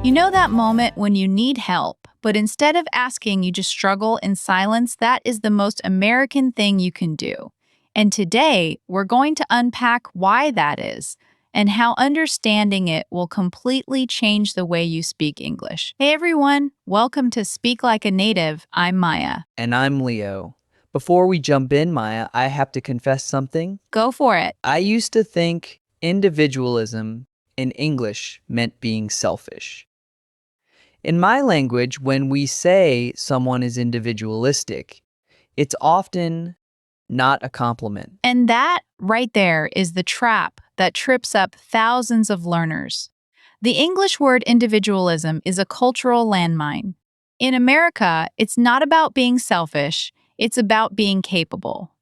You know that moment when you need help, but instead of asking, you just struggle in silence? That is the most American thing you can do. And today, we're going to unpack why that is and how understanding it will completely change the way you speak English. Hey everyone, welcome to Speak Like a Native. I'm Maya. And I'm Leo. Before we jump in, Maya, I have to confess something. Go for it. I used to think individualism in English meant being selfish. In my language, when we say someone is individualistic, it's often not a compliment. And that right there is the trap that trips up thousands of learners. The English word individualism is a cultural landmine. In America, it's not about being selfish, it's about being capable.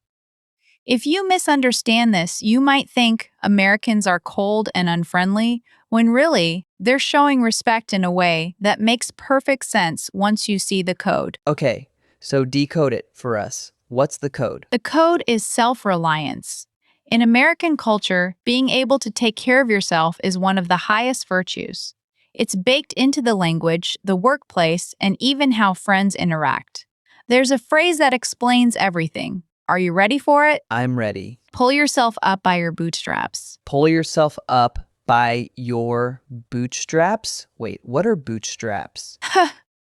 If you misunderstand this, you might think Americans are cold and unfriendly, when really, they're showing respect in a way that makes perfect sense once you see the code. Okay, so decode it for us. What's the code? The code is self-reliance. In American culture, being able to take care of yourself is one of the highest virtues. It's baked into the language, the workplace, and even how friends interact. There's a phrase that explains everything. Are you ready for it? I'm ready. Pull yourself up by your bootstraps. Pull yourself up by your bootstraps? Wait, what are bootstraps?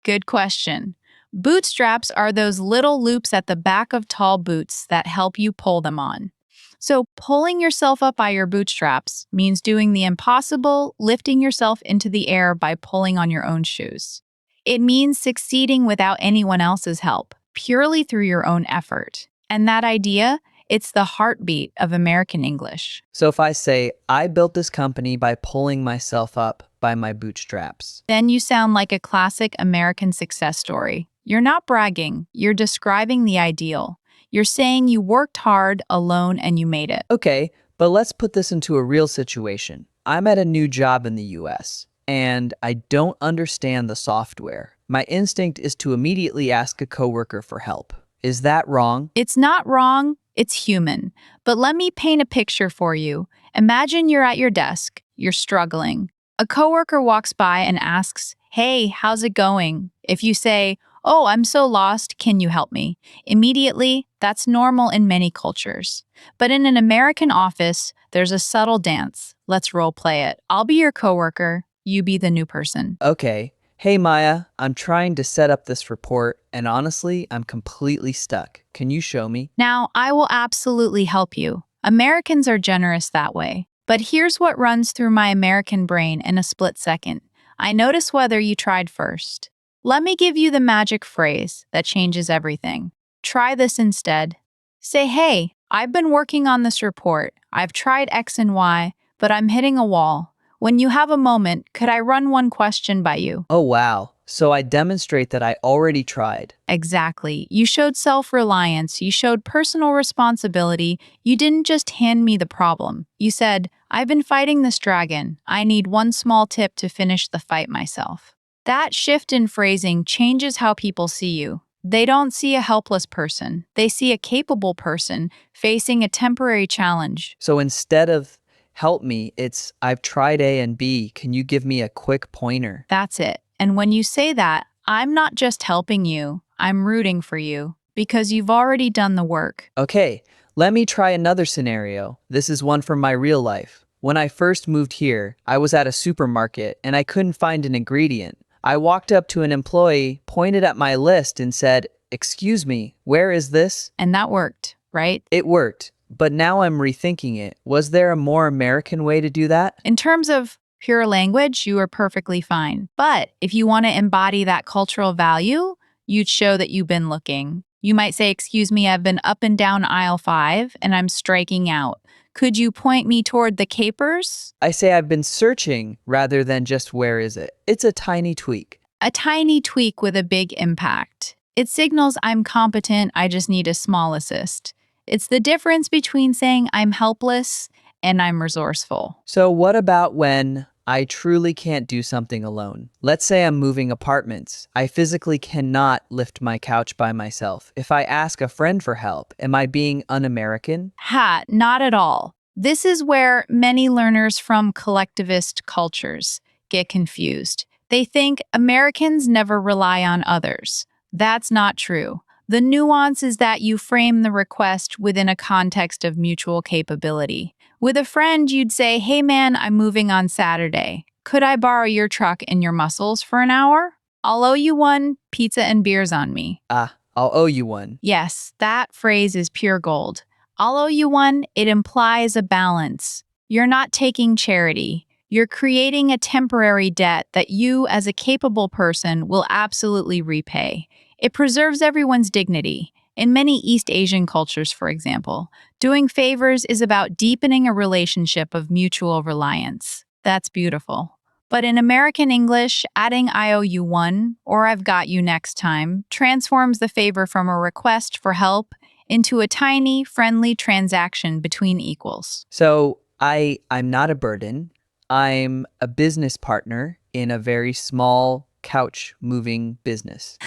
Good question. Bootstraps are those little loops at the back of tall boots that help you pull them on. So, pulling yourself up by your bootstraps means doing the impossible, lifting yourself into the air by pulling on your own shoes. It means succeeding without anyone else's help, purely through your own effort. And that idea, it's the heartbeat of American English. So if I say, I built this company by pulling myself up by my bootstraps. Then you sound like a classic American success story. You're not bragging, you're describing the ideal. You're saying you worked hard, alone, and you made it. Okay, but let's put this into a real situation. I'm at a new job in the US, and I don't understand the software. My instinct is to immediately ask a coworker for help. Is that wrong? It's not wrong, it's human. But let me paint a picture for you. Imagine you're at your desk, you're struggling. A coworker walks by and asks, "Hey, how's it going?" If you say, "Oh, I'm so lost, can you help me?" Immediately, that's normal in many cultures. But in an American office, there's a subtle dance. Let's role play it. I'll be your coworker, you be the new person. Okay. Hey Maya, I'm trying to set up this report, and honestly, I'm completely stuck. Can you show me? Now, I will absolutely help you. Americans are generous that way. But here's what runs through my American brain in a split second. I notice whether you tried first. Let me give you the magic phrase that changes everything. Try this instead. Say, "Hey, I've been working on this report. I've tried X and Y, but I'm hitting a wall. When you have a moment, could I run one question by you?" Oh wow, so I demonstrate that I already tried. Exactly. You showed self-reliance. You showed personal responsibility. You didn't just hand me the problem. You said, "I've been fighting this dragon. I need one small tip to finish the fight myself." That shift in phrasing changes how people see you. They don't see a helpless person. They see a capable person facing a temporary challenge. So instead of help me, it's I've tried A and B. Can you give me a quick pointer? That's it. And when you say that, I'm not just helping you, I'm rooting for you because you've already done the work. Okay, let me try another scenario. This is one from my real life. When I first moved here, I was at a supermarket and I couldn't find an ingredient. I walked up to an employee, pointed at my list, and said, "Excuse me, where is this?" And that worked, right? It worked, but now I'm rethinking it. Was there a more American way to do that? In terms of pure language, you are perfectly fine. But if you want to embody that cultural value, you'd show that you've been looking. You might say, "Excuse me, I've been up and down aisle 5 and I'm striking out. Could you point me toward the capers?" I say I've been searching rather than just where is it. It's a tiny tweak. A tiny tweak with a big impact. It signals I'm competent, I just need a small assist. It's the difference between saying I'm helpless and I'm resourceful. So what about when I truly can't do something alone? Let's say I'm moving apartments. I physically cannot lift my couch by myself. If I ask a friend for help, am I being un-American? Not at all. This is where many learners from collectivist cultures get confused. They think Americans never rely on others. That's not true. The nuance is that you frame the request within a context of mutual capability. With a friend, you'd say, "Hey man, I'm moving on Saturday. Could I borrow your truck and your muscles for an hour? I'll owe you one, pizza and beers on me." Ah, I'll owe you one. Yes, that phrase is pure gold. "I'll owe you one," it implies a balance. You're not taking charity. You're creating a temporary debt that you, as a capable person, will absolutely repay. It preserves everyone's dignity. In many East Asian cultures, for example, doing favors is about deepening a relationship of mutual reliance. That's beautiful. But in American English, adding "I owe you one" or "I've got you next time" transforms the favor from a request for help into a tiny, friendly transaction between equals. So I'm not a burden. I'm a business partner in a very small couch moving business.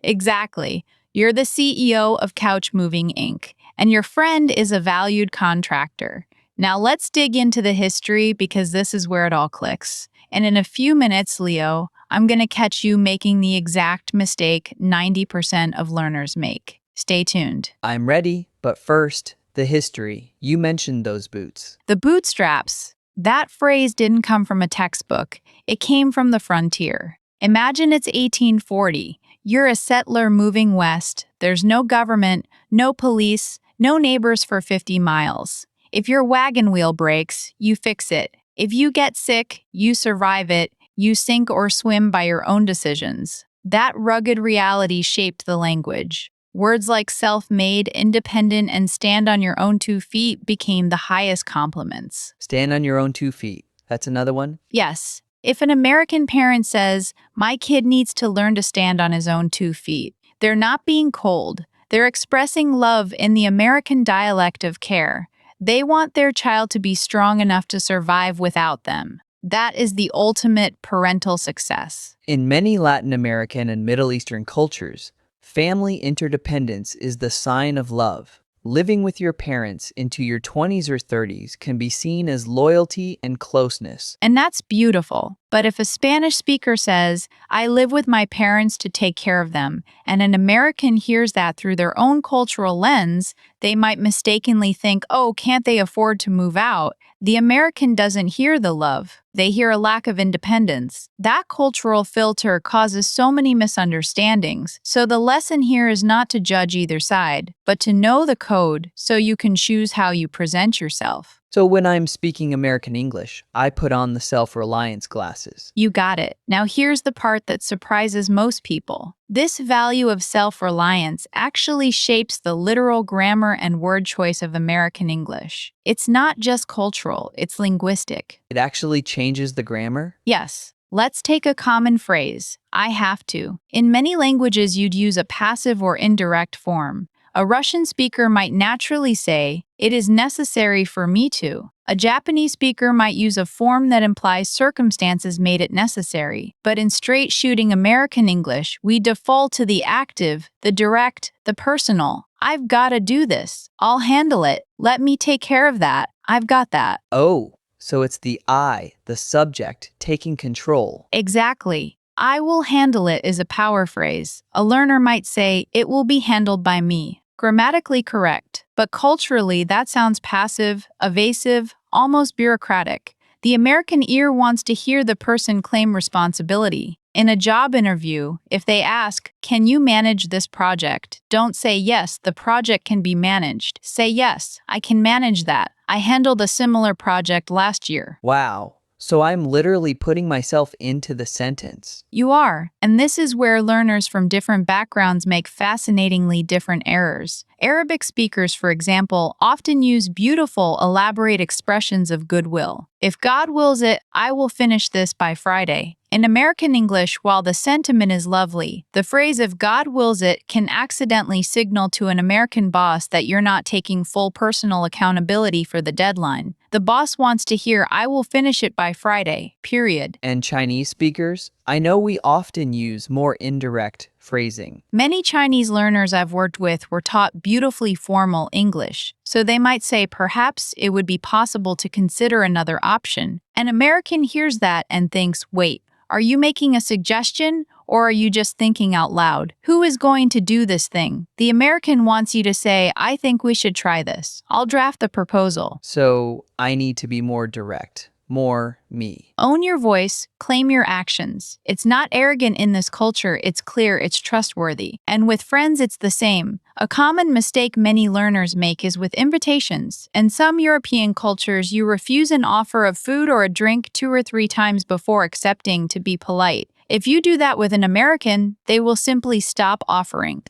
Exactly. You're the CEO of Couch Moving Inc., and your friend is a valued contractor. Now let's dig into the history because this is where it all clicks. And in a few minutes, Leo, I'm going to catch you making the exact mistake 90% of learners make. Stay tuned. I'm ready, but first, the history. You mentioned those boots. The bootstraps. That phrase didn't come from a textbook. It came from the frontier. Imagine it's 1840. You're a settler moving west. There's no government, no police, no neighbors for 50 miles. If your wagon wheel breaks, you fix it. If you get sick, you survive it. You sink or swim by your own decisions. That rugged reality shaped the language. Words like self-made, independent, and stand on your own 2 feet became the highest compliments. Stand on your own 2 feet. That's another one. Yes, if an American parent says, "My kid needs to learn to stand on his own 2 feet," they're not being cold. They're expressing love in the American dialect of care. They want their child to be strong enough to survive without them. That is the ultimate parental success. In many Latin American and Middle Eastern cultures, family interdependence is the sign of love. Living with your parents into your 20s or 30s can be seen as loyalty and closeness. And that's beautiful. But if a Spanish speaker says, "I live with my parents to take care of them," and an American hears that through their own cultural lens, they might mistakenly think, "Oh, can't they afford to move out?" The American doesn't hear the love. They hear a lack of independence. That cultural filter causes so many misunderstandings. So the lesson here is not to judge either side, but to know the code so you can choose how you present yourself. So when I'm speaking American English, I put on the Self-Reliance glasses. You got it. Now here's the part that surprises most people. This value of self-reliance actually shapes the literal grammar and word choice of American English. It's not just cultural, it's linguistic. It actually changes the grammar? Yes. Let's take a common phrase, "I have to." In many languages, you'd use a passive or indirect form. A Russian speaker might naturally say, "It is necessary for me to." A Japanese speaker might use a form that implies circumstances made it necessary. But in straight shooting American English, we default to the active, the direct, the personal. "I've got to do this. I'll handle it. Let me take care of that. I've got that." Oh, so it's the I, the subject, taking control. Exactly. "I will handle it" is a power phrase. A learner might say, "It will be handled by me." Grammatically correct, but culturally that sounds passive, evasive, almost bureaucratic. The American ear wants to hear the person claim responsibility. In a job interview, if they ask, "Can you manage this project?" don't say, "Yes, the project can be managed." Say, "Yes, I can manage that. I handled a similar project last year." Wow. So I'm literally putting myself into the sentence. You are, and this is where learners from different backgrounds make fascinatingly different errors. Arabic speakers, for example, often use beautiful, elaborate expressions of goodwill. "If God wills it, I will finish this by Friday." In American English, while the sentiment is lovely, the phrase "if God wills it" can accidentally signal to an American boss that you're not taking full personal accountability for the deadline. The boss wants to hear, "I will finish it by Friday, period." And Chinese speakers, I know we often use more indirect phrasing. Many Chinese learners I've worked with were taught beautifully formal English, so they might say perhaps it would be possible to consider another option. An American hears that and thinks, "Wait, Are you making a suggestion or are you just thinking out loud? Who is going to do this thing? The American wants you to say, I think we should try this. I'll draft the proposal. So I need to be more direct, more me. Own your voice, claim your actions. It's not arrogant in this culture, it's clear, it's trustworthy. And with friends, it's the same. A common mistake many learners make is with invitations. In some European cultures, you refuse an offer of food or a drink 2 or 3 times before accepting to be polite. If you do that with an American, they will simply stop offering.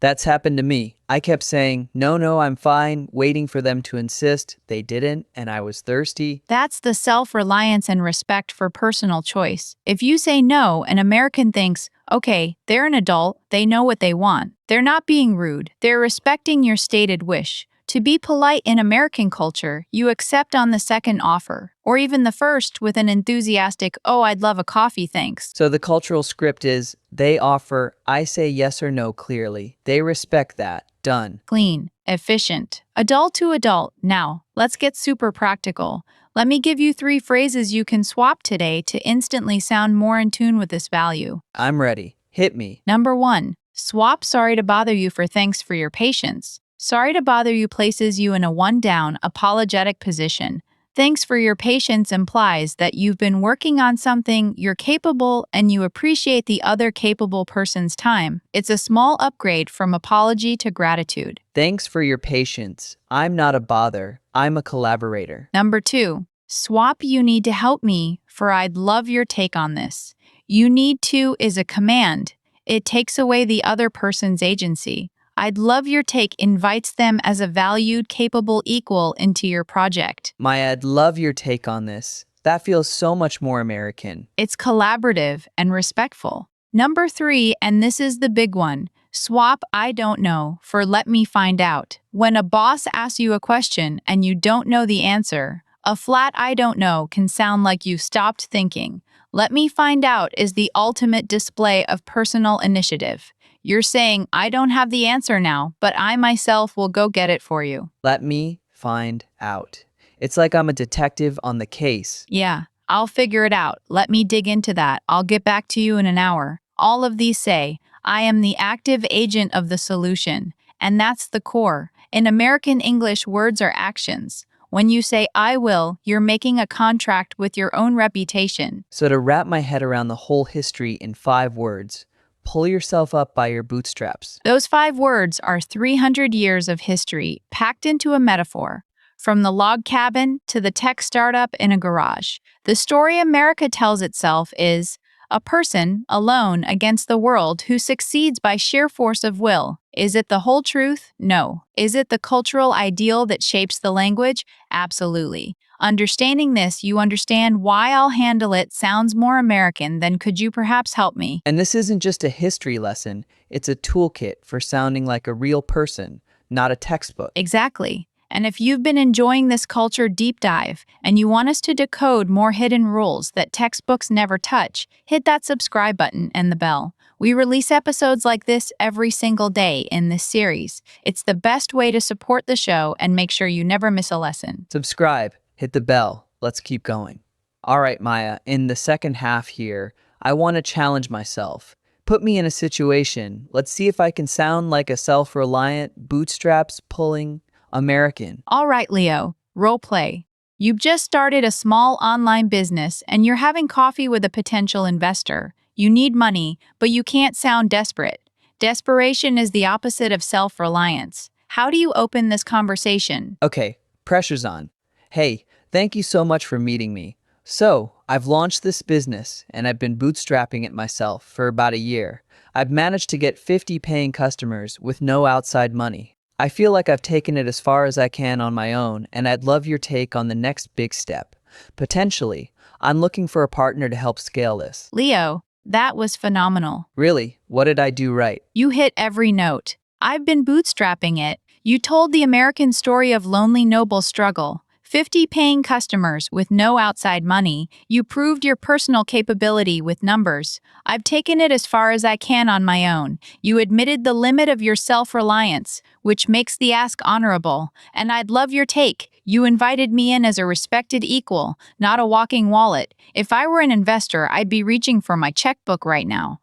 That's happened to me. I kept saying, no, no, I'm fine, waiting for them to insist. They didn't, and I was thirsty. That's the self-reliance and respect for personal choice. If you say no, an American thinks, okay, they're an adult, they know what they want. They're not being rude. They're respecting your stated wish. To be polite in American culture, you accept on the second offer, or even the first with an enthusiastic, oh, I'd love a coffee, thanks. So the cultural script is, they offer, I say yes or no clearly. They respect that. Done. Clean, efficient, adult to adult. Now, let's get super practical. Let me give you 3 phrases you can swap today to instantly sound more in tune with this value. I'm ready. Hit me. Number 1, swap sorry to bother you for thanks for your patience. Sorry to bother you places you in a one-down, apologetic position. Thanks for your patience implies that you've been working on something, you're capable, and you appreciate the other capable person's time. It's a small upgrade from apology to gratitude. Thanks for your patience. I'm not a bother. I'm a collaborator. Number 2, swap you need to help me for I'd love your take on this. You need to is a command. It takes away the other person's agency. I'd love your take invites them as a valued, capable equal into your project. I'd love your take on this. That feels so much more American. It's collaborative and respectful. Number 3, and this is the big one, swap I don't know for let me find out. When a boss asks you a question and you don't know the answer, a flat I don't know can sound like you stopped thinking. Let me find out is the ultimate display of personal initiative. You're saying, I don't have the answer now, but I myself will go get it for you. Let me find out. It's like I'm a detective on the case. Yeah, I'll figure it out. Let me dig into that. I'll get back to you in an hour. All of these say, I am the active agent of the solution. And that's the core. In American English, words are actions. When you say, I will, you're making a contract with your own reputation. So to wrap my head around the whole history in 5 words, pull yourself up by your bootstraps. Those 5 words are 300 years of history packed into a metaphor. From the log cabin to the tech startup in a garage, the story America tells itself is a person alone against the world who succeeds by sheer force of will. Is it the whole truth? No. Is it the cultural ideal that shapes the language? Absolutely. Understanding this, you understand why I'll handle it sounds more American than could you perhaps help me? And this isn't just a history lesson, it's a toolkit for sounding like a real person, not a textbook. Exactly. And if you've been enjoying this culture deep dive and you want us to decode more hidden rules that textbooks never touch, hit that subscribe button and the bell. We release episodes like this every single day in this series. It's the best way to support the show and make sure you never miss a lesson. Subscribe, hit the bell, let's keep going. All right, Maya, in the second half here, I want to challenge myself. Put me in a situation. Let's see if I can sound like a self-reliant, bootstraps pulling American. All right, Leo, role play. You've just started a small online business and you're having coffee with a potential investor. You need money, but you can't sound desperate. Desperation is the opposite of self-reliance. How do you open this conversation? Okay, pressure's on. Hey, thank you so much for meeting me. So, I've launched this business and I've been bootstrapping it myself for about a year. I've managed to get 50 paying customers with no outside money. I feel like I've taken it as far as I can on my own, and I'd love your take on the next big step. Potentially, I'm looking for a partner to help scale this. Leo, that was phenomenal. Really? What did I do right? You hit every note. I've been bootstrapping it. You told the American story of lonely noble struggle. 50 paying customers with no outside money. You proved your personal capability with numbers. I've taken it as far as I can on my own. You admitted the limit of your self-reliance, which makes the ask honorable. And I'd love your take. You invited me in as a respected equal, not a walking wallet. If I were an investor, I'd be reaching for my checkbook right now.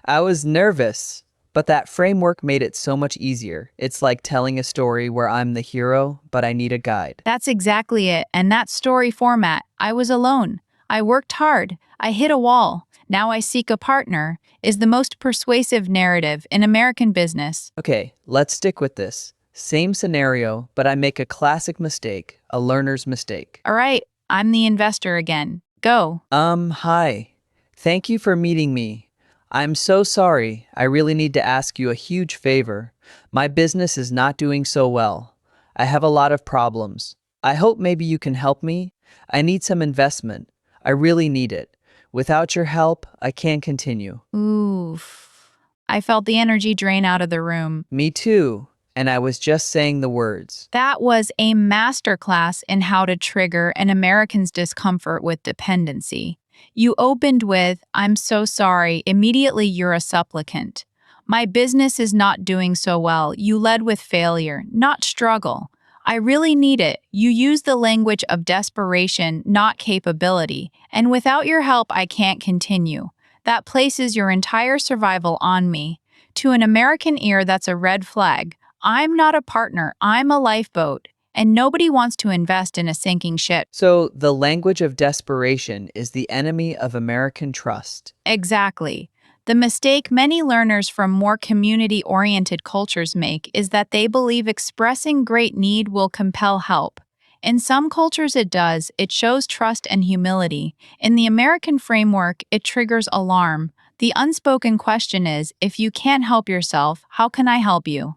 I was nervous, but that framework made it so much easier. It's like telling a story where I'm the hero, but I need a guide. That's exactly it. And that story format, I was alone. I worked hard. I hit a wall. Now I seek a partner, is the most persuasive narrative in American business. Okay, let's stick with this. Same scenario, but I make a classic mistake, a learner's mistake. All right, I'm the investor again. Go. Hi. Thank you for meeting me. I'm so sorry. I really need to ask you a huge favor. My business is not doing so well. I have a lot of problems. I hope maybe you can help me. I need some investment. I really need it. Without your help, I can't continue. Oof. I felt the energy drain out of the room. Me too. And I was just saying the words. That was a masterclass in how to trigger an American's discomfort with dependency. You opened with, I'm so sorry, immediately you're a supplicant. My business is not doing so well. You led with failure, not struggle. I really need it. You used the language of desperation, not capability. And without your help, I can't continue. That places your entire survival on me. To an American ear, that's a red flag. I'm not a partner, I'm a lifeboat. And nobody wants to invest in a sinking ship. So, the language of desperation is the enemy of American trust. Exactly. The mistake many learners from more community-oriented cultures make is that they believe expressing great need will compel help. In some cultures it does, it shows trust and humility. In the American framework, it triggers alarm. The unspoken question is, if you can't help yourself, how can I help you?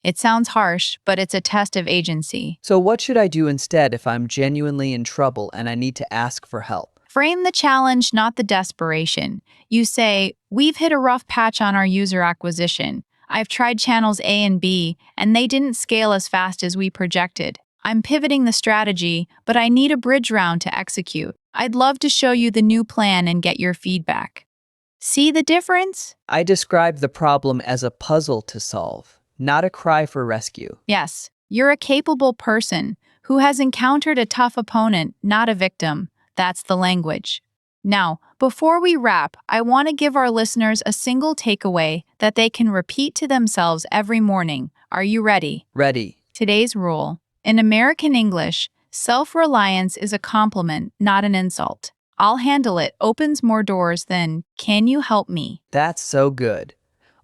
It sounds harsh, but it's a test of agency. So, what should I do instead if I'm genuinely in trouble and I need to ask for help? Frame the challenge, not the desperation. You say, we've hit a rough patch on our user acquisition. I've tried channels A and B, and they didn't scale as fast as we projected. I'm pivoting the strategy, but I need a bridge round to execute. I'd love to show you the new plan and get your feedback. See the difference? I describe the problem as a puzzle to solve, not a cry for rescue. Yes, you're a capable person who has encountered a tough opponent, not a victim. That's the language. Now, before we wrap, I want to give our listeners a single takeaway that they can repeat to themselves every morning. Are you ready? Ready. Today's rule. In American English, self-reliance is a compliment, not an insult. I'll handle it opens more doors than, can you help me? That's so good.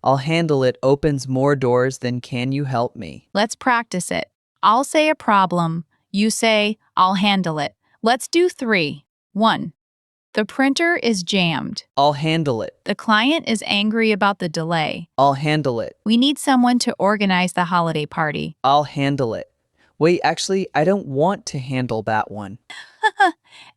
I'll handle it opens more doors than can you help me? Let's practice it. I'll say a problem. You say, I'll handle it. Let's do 3. 1. The printer is jammed. I'll handle it. The client is angry about the delay. I'll handle it. We need someone to organize the holiday party. I'll handle it. Wait, actually, I don't want to handle that one.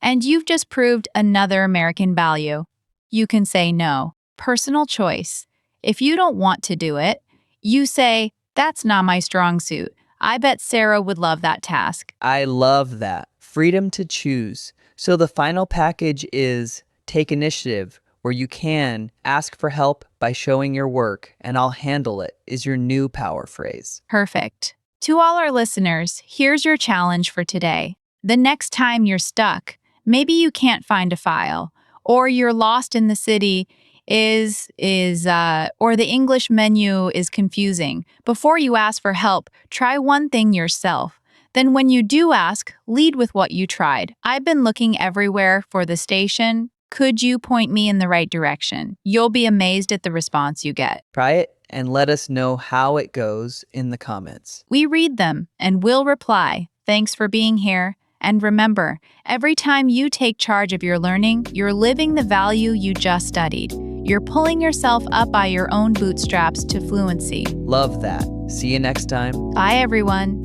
And you've just proved another American value. You can say no. Personal choice. If you don't want to do it, you say, that's not my strong suit. I bet Sarah would love that task. I love that. Freedom to choose. So the final package is take initiative, where you can ask for help by showing your work, and I'll handle it is your new power phrase. Perfect. To all our listeners, here's your challenge for today. The next time you're stuck, maybe you can't find a file, or you're lost in the city, or the English menu is confusing. Before you ask for help, try one thing yourself. Then when you do ask, lead with what you tried. I've been looking everywhere for the station. Could you point me in the right direction? You'll be amazed at the response you get. Try it and let us know how it goes in the comments. We read them and we'll reply. Thanks for being here. And remember, every time you take charge of your learning, you're living the value you just studied. You're pulling yourself up by your own bootstraps to fluency. Love that. See you next time. Bye, everyone.